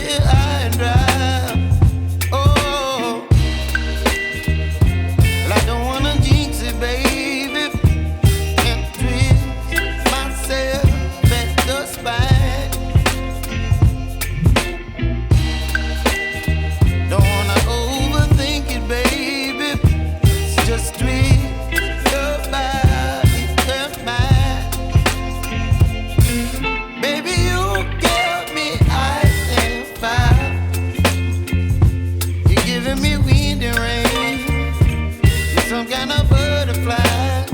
here high and dry. Oh, well, I don't wanna jinx it, baby, and twist myself at the spine. Don't wanna overthink it, baby. It's just twist your body and mine. Baby, you give me ice and fire. You're giving me wind and rain. You're some kind of butterfly.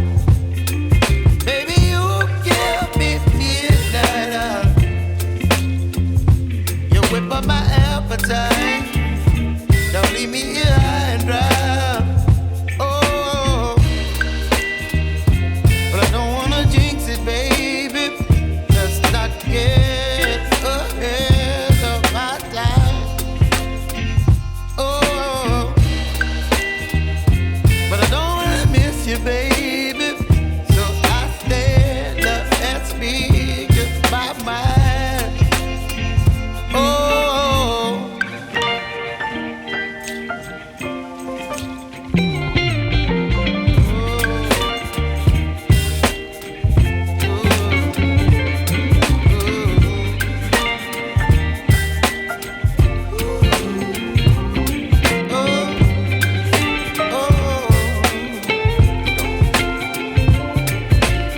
Baby, you give me midnight. You whip up my appetite. Don't leave me here high and dry. Oh, but I don't wanna jinx it, baby. Let's not get ahead of my time. Oh, but I don't wanna miss you, baby. So I stand up and speak my mind. Oh.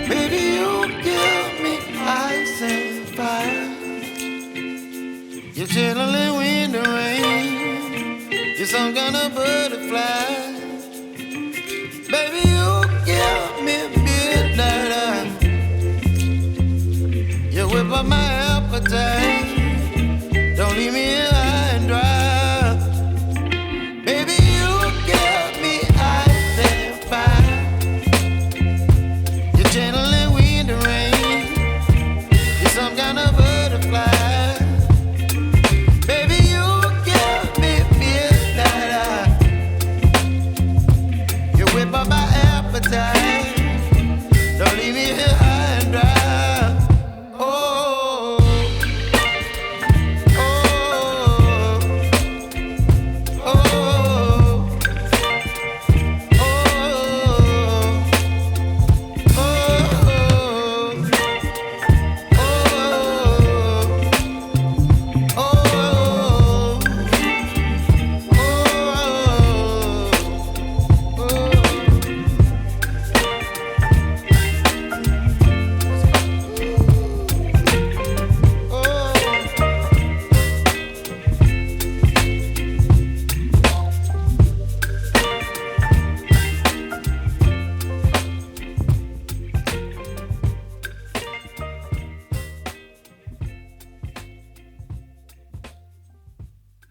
Baby, you give me ice and fire. You're chilling wind and rain. You're some kind of butterfly. Baby, you give me midnight. You whip up my appetite.